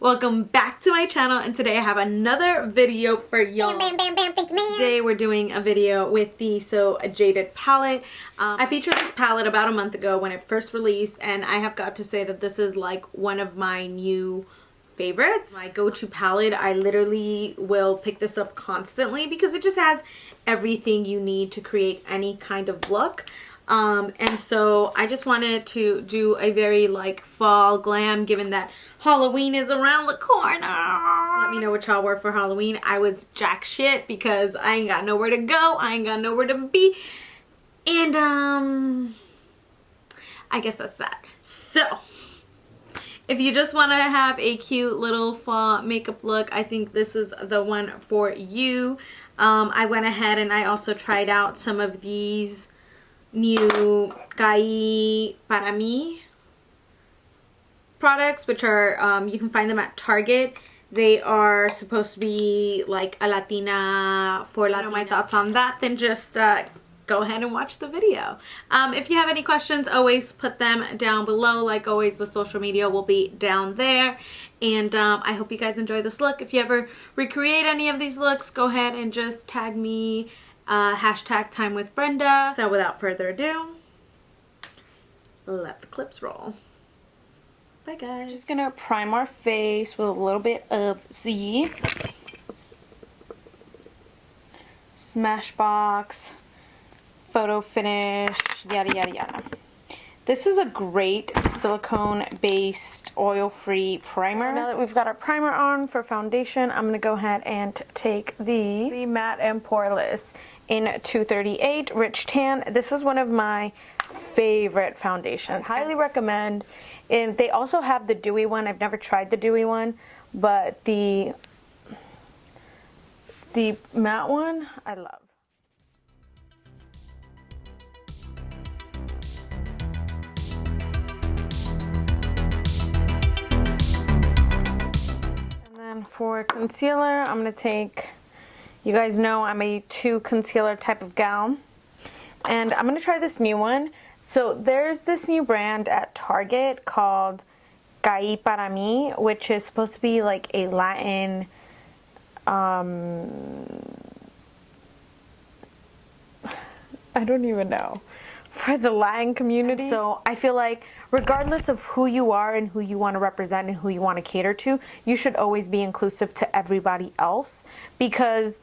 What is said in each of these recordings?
Welcome back to my channel, and today I have another video for y'all. Bam, bam, bam, thank you, ma'am. Today we're doing a video with the Jaded palette. I featured this palette about a month ago when it first released, and I have got to say that this is like one of my new favorites. My go-to palette. I literally will pick this up constantly because it just has everything you need to create any kind of look. And so I just wanted to do a very like fall glam, given that Halloween is around the corner. Let me know what y'all were for Halloween. I was jack shit because I ain't got nowhere to go. I ain't got nowhere to be. And I guess that's that. So if you just want to have a cute little fall makeup look, I think this is the one for you. I went ahead and I also tried out some of these new Cai Para Mi products, which are you can find them at Target. They are supposed to be like a Latina for Latina. My thoughts on that, then just go ahead and watch the video. If you have any questions, always put them down below. Like always, the social media will be down there. And I hope you guys enjoy this look. If you ever recreate any of these looks, go ahead and just tag me, hashtag time with Brenda. So without further ado, let the clips roll. Bye guys. Just gonna prime our face with a little bit of the Smashbox, Photofinish, yada yada yada. This is a great silicone-based, oil-free primer. Now that we've got our primer on for foundation, I'm going to go ahead and take the Matte and Poreless in 238 Rich Tan. This is one of my favorite foundations. I highly recommend. And they also have the dewy one. I've never tried the dewy one, but the matte one, I love. For concealer, I'm going to take, you guys know I'm a 2 concealer type of gal, and I'm going to try this new one. So there's this new brand at Target called Cai Para Mi, which is supposed to be like a Latin I don't even know, for the Latin community. So I feel like regardless of who you are and who you want to represent and who you want to cater to, you should always be inclusive to everybody else, because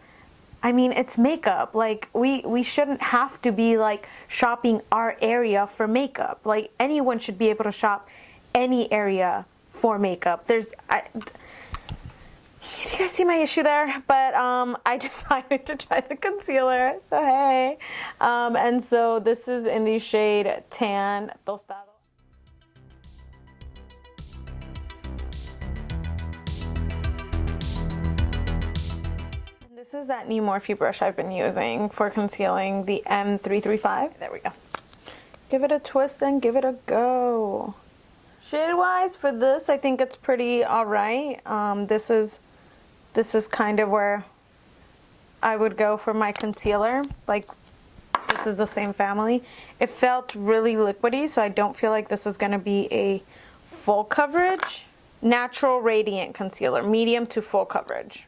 I mean, it's makeup. Like we shouldn't have to be like shopping our area for makeup. Like anyone should be able to shop any area for makeup. Do you guys see my issue there? But I decided to try the concealer, so hey. And so this is in the shade Tan Tostado. This is that new Morphe brush I've been using for concealing, the M335. There we go. Give it a twist and give it a go. Shade-wise for this, I think it's pretty alright. This is kind of where I would go for my concealer. Like, this is the same family. It felt really liquidy, so I don't feel like this is going to be a full coverage. Natural Radiant Concealer, medium to full coverage.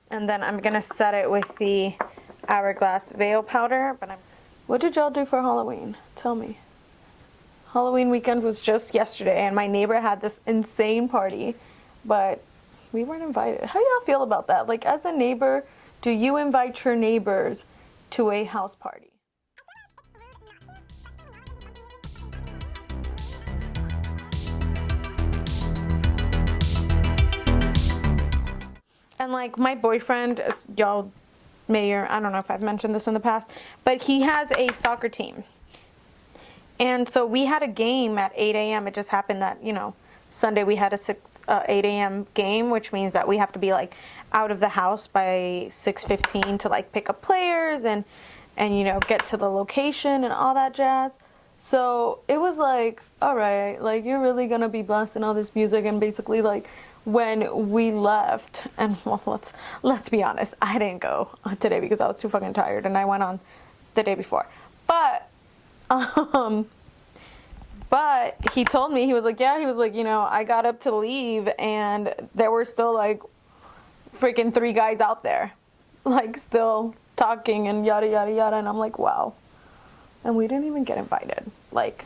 And then I'm going to set it with the Hourglass Veil Powder. What did y'all do for Halloween? Tell me. Halloween weekend was just yesterday, and my neighbor had this insane party, but we weren't invited. How do y'all feel about that? Like, as a neighbor, do you invite your neighbors to a house party? And like my boyfriend, y'all may, or I don't know if I've mentioned this in the past, but he has a soccer team. And so we had a game at 8 a.m. It just happened that, you know, Sunday we had a 8 a.m. game, which means that we have to be like out of the house by 6:15 to like pick up players and you know, get to the location and all that jazz. So it was like, all right, like you're really gonna be blasting all this music and basically like when we left, and well, let's be honest, I didn't go today because I was too fucking tired, and I went on the day before. But he told me, he was like, yeah, he was like, you know, I got up to leave and there were still like freaking 3 guys out there, like still talking and yada yada yada, and I'm like, wow. And we didn't even get invited. Like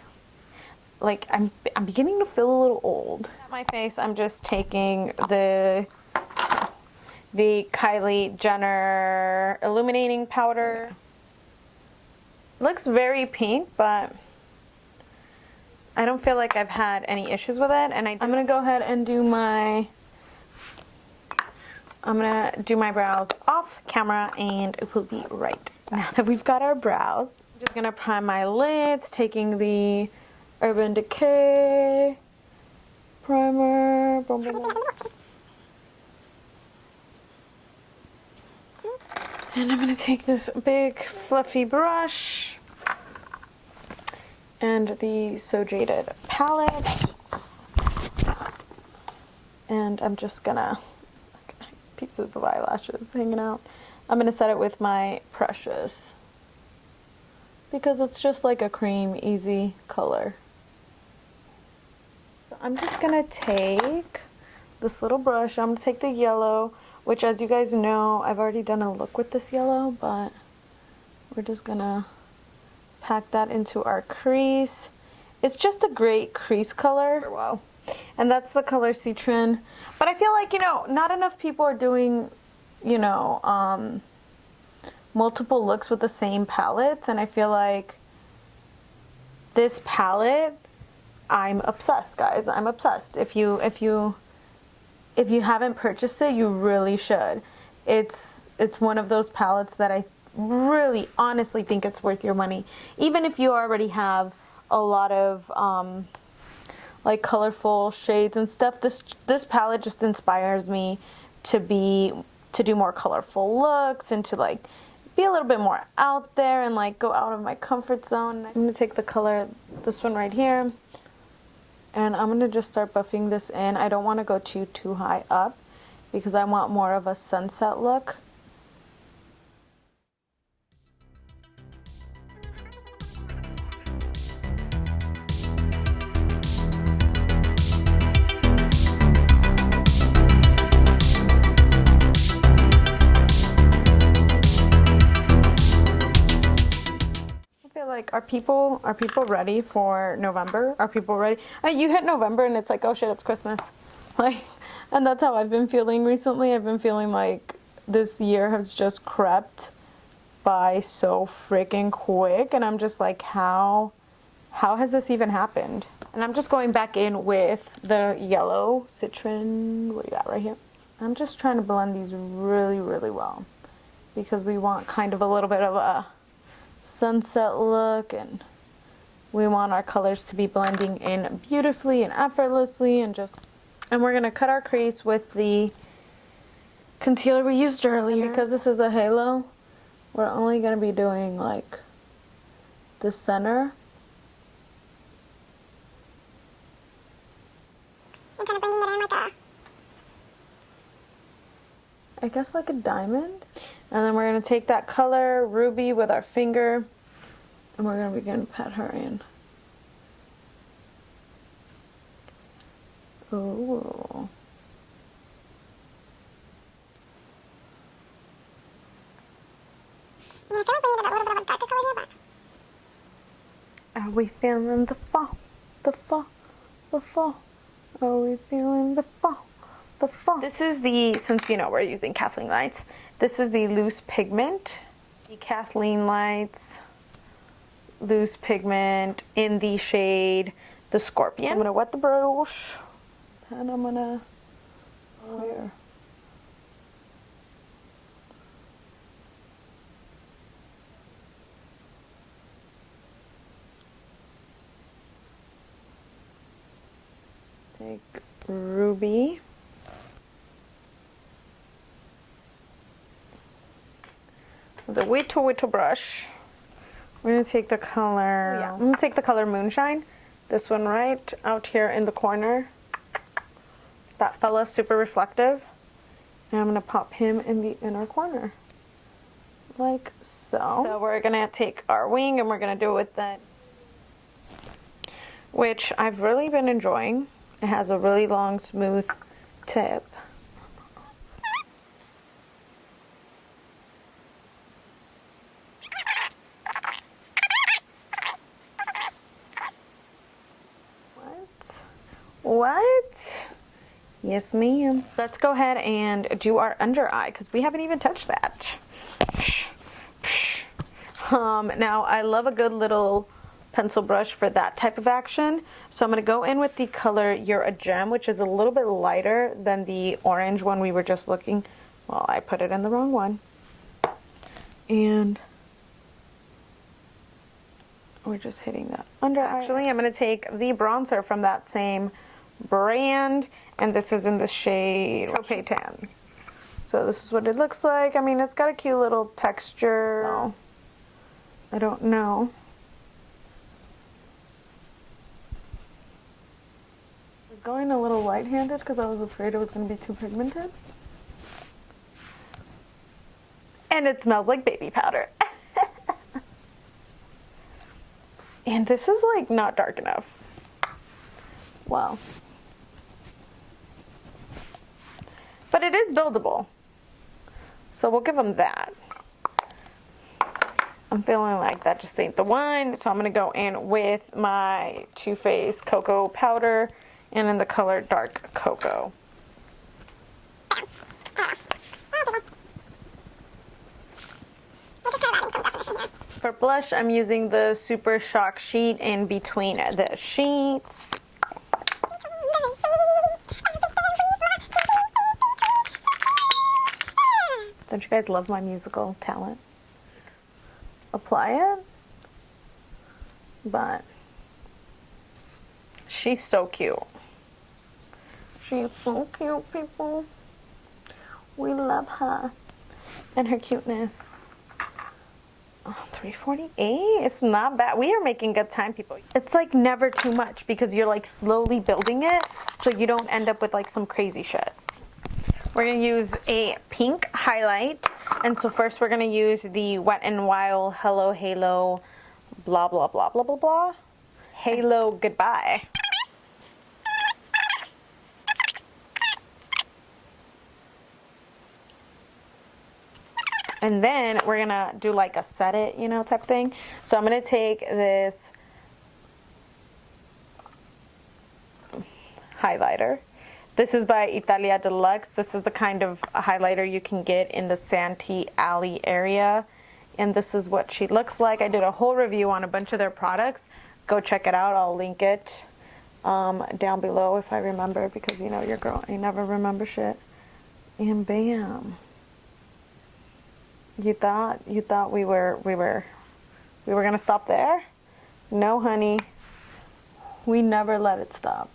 I'm beginning to feel a little old. At my face, I'm just taking the Kylie Jenner illuminating powder. It looks very pink, but I don't feel like I've had any issues with it. And I'm gonna go ahead and do my brows off camera, and it will be right. Now that we've got our brows, I'm just gonna prime my lids, taking the Urban Decay primer. Boom, boom, boom. And I'm gonna take this big fluffy brush and the So Jaded palette, and I'm just gonna, pieces of eyelashes hanging out. I'm gonna set it with my Precious because it's just like a cream, easy color. So I'm just gonna take this little brush. I'm gonna take the yellow, which, as you guys know, I've already done a look with this yellow, but we're just gonna pack that into our crease. It's just a great crease color. Wow. And that's the color Citrine. But I feel like, you know, not enough people are doing, you know, multiple looks with the same palettes, and I feel like this palette, I'm obsessed, guys. I'm obsessed. If you haven't purchased it, you really should. It's one of those palettes that I really honestly think it's worth your money. Even if you already have a lot of like colorful shades and stuff, this palette just inspires me to do more colorful looks and to like be a little bit more out there and like go out of my comfort zone. I'm gonna take the color, this one right here, and I'm gonna just start buffing this in. I don't want to go too high up because I want more of a sunset look. Like, are people ready for November? Are people ready? You hit November and it's like, oh shit, it's Christmas. Like, and that's how I've been feeling recently. I've been feeling like this year has just crept by so freaking quick, and I'm just like, how has this even happened? And I'm just going back in with the yellow Citrine. What do you got right here? I'm just trying to blend these really, really well because we want kind of a little bit of a sunset look, and we want our colors to be blending in beautifully and effortlessly, and we're gonna cut our crease with the concealer we used earlier. And because this is a halo, we're only gonna be doing like the center. And kind of bringing it in like I guess like a diamond. And then we're going to take that color, Ruby, with our finger, and we're going to begin to pat her in. Ooh. I feel like we needed a little bit of a darker color here, but Are we feeling the fall? The fall? The fall? Are we feeling the fall? The fall? This is the, since you know we're using Kathleen lights, this is the loose pigment. The Kathleen lights loose pigment in the shade the Scorpion. I'm gonna wet the brush and I'm gonna here. Take Ruby. With a little brush. We're gonna take the color, I'm gonna take the color Moonshine. This one right out here in the corner. That fella's super reflective. And I'm going to pop him in the inner corner. Like so. So we're going to take our wing and we're going to do it with that, which I've really been enjoying. It has a really long, smooth tip. What? Yes, ma'am. Let's go ahead and do our under eye because we haven't even touched that. Now I love a good little pencil brush for that type of action. So I'm going to go in with the color You're a Gem, which is a little bit lighter than the orange one we were just looking. Well, I put it in the wrong one. And we're just hitting that under eye. Actually, I'm going to take the bronzer from that same brand, and this is in the shade Tropay Tan. So this is what it looks like. I mean, it's got a cute little texture. So, I don't know. I was going a little light-handed because I was afraid it was going to be too pigmented. And it smells like baby powder. And this is like not dark enough. Wow. But it is buildable. So we'll give them that. I'm feeling like that just ain't the one. So I'm going to go in with my Too Faced Cocoa Powder and in the color Dark Cocoa. For blush, I'm using the Super Shock sheet in Between the Sheets. Don't you guys love my musical talent? Apply it. But she's so cute. She's so cute, people. We love her and her cuteness. Oh, 348. It's not bad. We are making good time, people. It's like never too much because you're like slowly building it so you don't end up with like some crazy shit. We're going to use a pink highlight. And so first we're going to use the Wet n Wild Hello Halo blah blah blah blah blah blah. Halo Goodbye. And then we're going to do like a set it, you know, type thing. So I'm going to take this highlighter. This is by Italia Delux. This is the kind of highlighter you can get in the Santee Alley area. And this is what she looks like. I did a whole review on a bunch of their products. Go check it out. I'll link it down below if I remember, because you know your girl ain't never remember shit. And bam. You thought we were gonna stop there? No, honey. We never let it stop.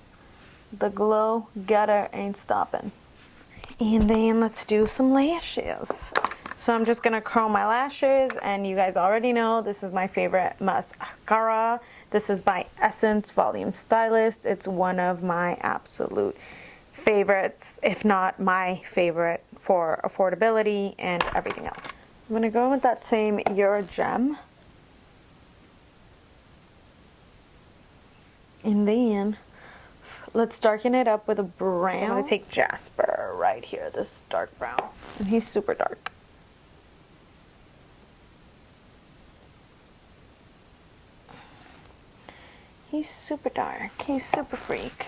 The glow getter ain't stopping. And then let's do some lashes. So I'm just gonna curl my lashes, and you guys already know this is my favorite mascara. This is by Essence Volume Stylist. It's one of my absolute favorites, if not my favorite, for affordability and everything else. I'm gonna go with that same You're a Gem. And then let's darken it up with a brown. So I'm gonna take Jasper right here, this dark brown. And he's super dark. He's super dark, he's super freak.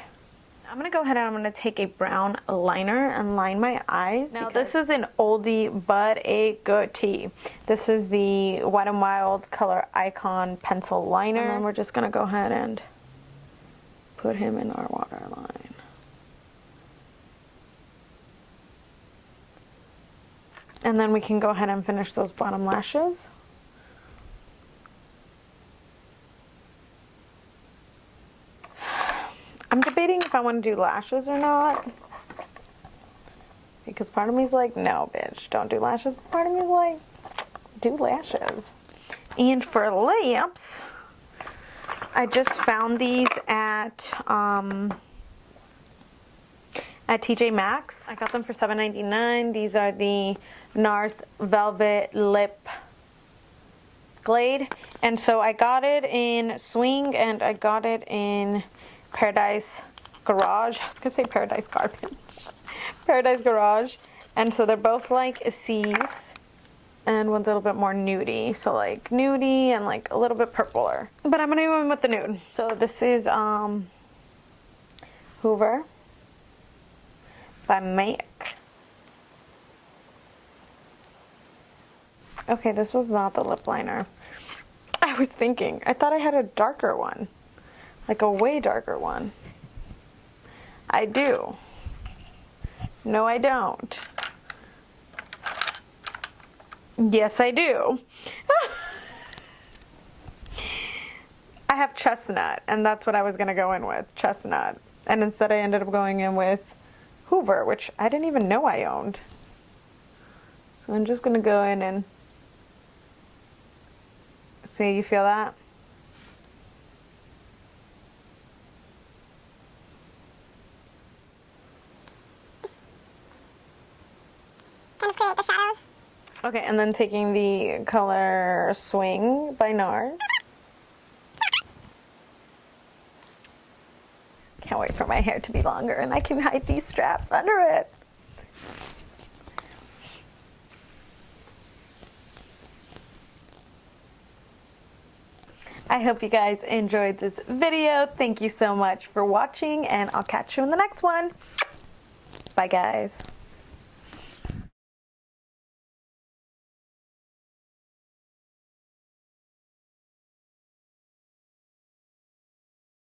I'm gonna go ahead and I'm gonna take a brown liner and line my eyes. Now this is an oldie but a goodie. This is the Wet n Wild Color Icon Pencil Liner. And then we're just gonna go ahead and put him in our waterline. And then we can go ahead and finish those bottom lashes. I'm debating if I want to do lashes or not. Because part of me is like, no, bitch, don't do lashes. Part of me is like, do lashes. And for lips, I just found these at at TJ Maxx. I got them for $7.99. These are the NARS Velvet Lip Glade. And so I got it in Swing and I got it in Paradise Garage. I was gonna say Paradise Garbage. Paradise Garage. And so they're both like C's. And one's a little bit more nudie. So like nudie and like a little bit purpler. But I'm gonna go in with the nude. So this is Hoover by Mac. Okay, this was not the lip liner. I was thinking, I thought I had a darker one. Like a way darker one. I do. No, I don't. Yes, I do. I have chestnut, and that's what I was gonna go in with, chestnut. And instead I ended up going in with Hoover, which I didn't even know I owned. So I'm just gonna go in and see, you feel that? And create the shadows. Okay, and then taking the color Swing by NARS. Can't wait for my hair to be longer and I can hide these straps under it. I hope you guys enjoyed this video. Thank you so much for watching and I'll catch you in the next one. Bye guys.